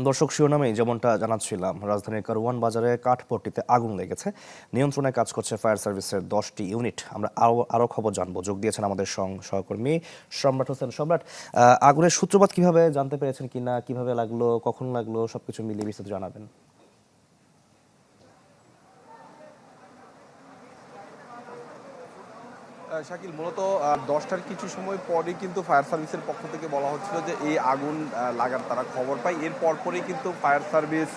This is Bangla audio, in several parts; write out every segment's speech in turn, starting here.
দর্শক শিরোনামে যেমনটা জানাচ্ছিলাম, রাজধানীর কারওয়ান বাজারে কাঠপট্টিতে আগুন লেগেছে। নিয়ন্ত্রণে কাজ করছে ফায়ার সার্ভিসের 10টি ইউনিট। আমরা আরও খবর জানবো, যোগ দিয়েছেন আমাদের সহকর্মী সম্রাট হোসেন। সম্রাট, আগুনের সূত্রপাত কিভাবে জানতে পেরেছেন কিনা, কিভাবে লাগলো, কখন লাগলো, সবকিছু মিলিয়ে বিস্তারিত জানাবেন। শাকিল, মূলত 10টার কিছু সময় পরে কিন্তু ফায়ার সার্ভিসের পক্ষ থেকে বলা হচ্ছিল যে এই আগুন লাগার তারা খবর পায়। এর পরপরই কিন্তু ফায়ার সার্ভিস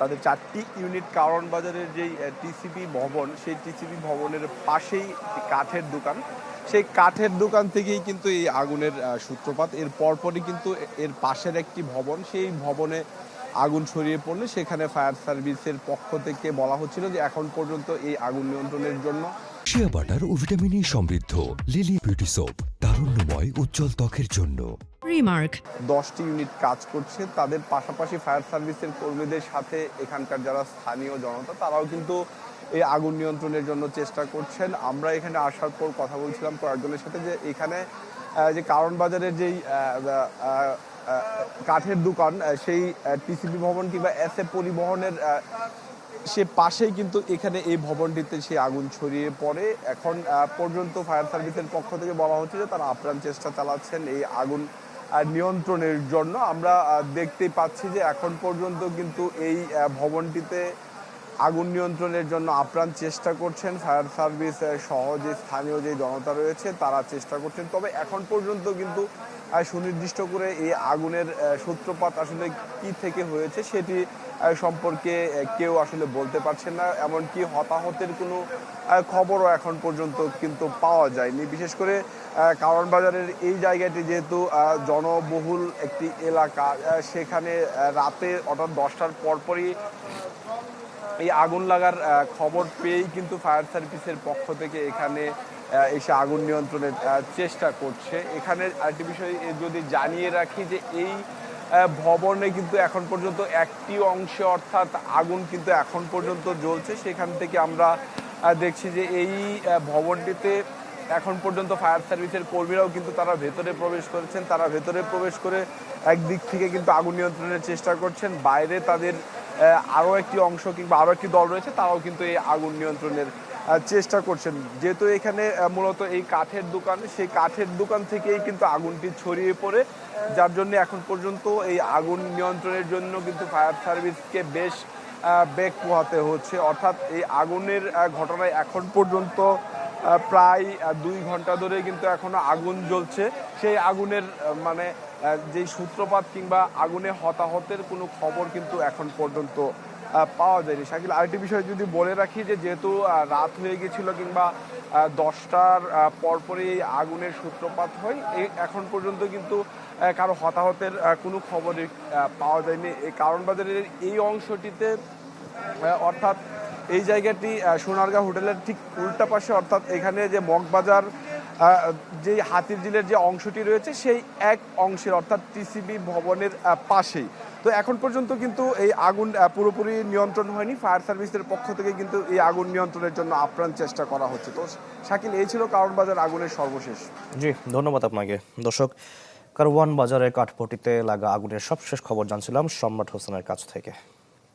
তাদের 4টি ইউনিট কারওয়ান বাজারের যেই টিসিবি ভবন, সেই টিসিবি ভবনের পাশেই কাঠের দোকান, সেই কাঠের দোকান থেকেই কিন্তু এই আগুনের সূত্রপাত। এর পরপরই কিন্তু এর পাশের একটি ভবন, সেই ভবনে আগুন ছড়িয়ে পড়লে সেখানে ফায়ার সার্ভিসের পক্ষ থেকে বলা হচ্ছিল যে এখন পর্যন্ত এই আগুন নিয়ন্ত্রণের জন্য শিয়া বাটার ও ভিটামিন ই সমৃদ্ধ লিলি বিউটি সোপ, তারুণ্যময় উজ্জ্বল ত্বকের জন্য। রিমার্ক 10টি ইউনিট কাজ করছে। তাদের পাশাপাশি ফায়ার সার্ভিসের কর্মীদের সাথে এখানকার যারা স্থানীয় জনতা, তারাও কিন্তু এই আগুন নিয়ন্ত্রণের জন্য চেষ্টা করছেন। আমরা এখানে আসার পর কথা বলছিলাম কয়েকজনের সাথে যে এখানে যে কারওয়ান বাজারের যেই কাঠের দোকান, সেই টিসিবি ভবন কিংবা এসএ পরিবহনের সে পাশেই কিন্তু এখানে এই ভবনটিতে সেই আগুন ছড়িয়ে পড়ে। এখন পর্যন্ত ফায়ার সার্ভিসের পক্ষ থেকে বলা হচ্ছে যে তারা আপ্রাণ চেষ্টা চালাচ্ছেন এই আগুন নিয়ন্ত্রণের জন্য। আমরা দেখতেই পাচ্ছি যে এখন পর্যন্ত কিন্তু এই ভবনটিতে আগুন নিয়ন্ত্রণের জন্য আপ্রাণ চেষ্টা করছেন ফায়ার সার্ভিস সহ যে স্থানীয় যে জনতা রয়েছে তারা চেষ্টা করছেন। তবে এখন পর্যন্ত কিন্তু সুনির্দিষ্ট করে এই আগুনের সূত্রপাত আসলে কি থেকে হয়েছে সেটি সম্পর্কে কেউ আসলে বলতে পারছেন না। এমনকি হতাহতের কোনো খবরও এখন পর্যন্ত কিন্তু পাওয়া যায়নি। বিশেষ করে কারওয়ান বাজারের এই জায়গাটি যেহেতু জনবহুল একটি এলাকা, সেখানে রাতে অর্থাৎ 10টার পরপরই এই আগুন লাগার খবর পেয়েই কিন্তু ফায়ার সার্ভিসের পক্ষ থেকে এখানে এসে আগুন নিয়ন্ত্রণের চেষ্টা করছে। এখানে আরেকটি বিষয় যদি জানিয়ে রাখি যে এই ভবনে কিন্তু এখন পর্যন্ত একটি অংশে অর্থাৎ আগুন কিন্তু এখন পর্যন্ত জ্বলছে। সেখান থেকে আমরা দেখছি যে এই ভবনটিতে এখন পর্যন্ত ফায়ার সার্ভিসের কর্মীরাও কিন্তু তারা ভেতরে প্রবেশ করেছেন। তারা ভেতরে প্রবেশ করে একদিক থেকে কিন্তু আগুন নিয়ন্ত্রণের চেষ্টা করছেন। বাইরে তাদের আরও একটি অংশ কিংবা আরও একটি দল রয়েছে, তারাও কিন্তু এই আগুন নিয়ন্ত্রণের চেষ্টা করছেন। যেহেতু এখানে মূলত এই কাঠের দোকান, সেই কাঠের দোকান থেকেই কিন্তু আগুনটি ছড়িয়ে পড়ে, যার জন্য এখন পর্যন্ত এই আগুন নিয়ন্ত্রণের জন্য কিন্তু ফায়ার সার্ভিসকে বেশ বেগ পোহাতে হচ্ছে। অর্থাৎ এই আগুনের ঘটনায় এখন পর্যন্ত প্রায় 2 ঘন্টা ধরে কিন্তু এখনো আগুন জ্বলছে। সেই আগুনের মানে যেই সূত্রপাত কিংবা আগুনে হতাহতের কোনো খবর কিন্তু এখন পর্যন্ত পাওয়া যায়নি। শাকিল, আরেকটি বিষয় যদি বলে রাখি যে যেহেতু রাত হয়ে গেছিল কিংবা 10টার পরপরই আগুনের সূত্রপাত হয়, এখন পর্যন্ত কিন্তু কারো হতাহতের কোনো খবরই পাওয়া যায়নি। এই কারওয়ান বাজারের এই অংশটিতে অর্থাৎ এই জায়গাটি সোনারগাঁ হোটেলের ঠিক উল্টা পাশে, অর্থাৎ এখানে যে মগবাজার যে হাতিরঝিলের যে অংশটি রয়েছে সেই এক অংশের অর্থাৎ টিসিবি ভবনের পাশেই। তো এখন পর্যন্ত কিন্তু এই আগুন পুরোপুরি নিয়ন্ত্রণ হয়নি। ফায়ার সার্ভিসের পক্ষ থেকে কিন্তু এই আগুন নিয়ন্ত্রণের জন্য আপ্রাণ চেষ্টা করা হচ্ছে। তো শাকিল, এই ছিল কারওয়ান বাজার আগুনের সর্বশেষ। জি, ধন্যবাদ আপনাকে। দর্শক, কারওয়ান বাজারে কাঠপট্টিতে লাগা আগুনের সবশেষ খবর জানছিলাম সম্রাট হোসেনের কাছ থেকে।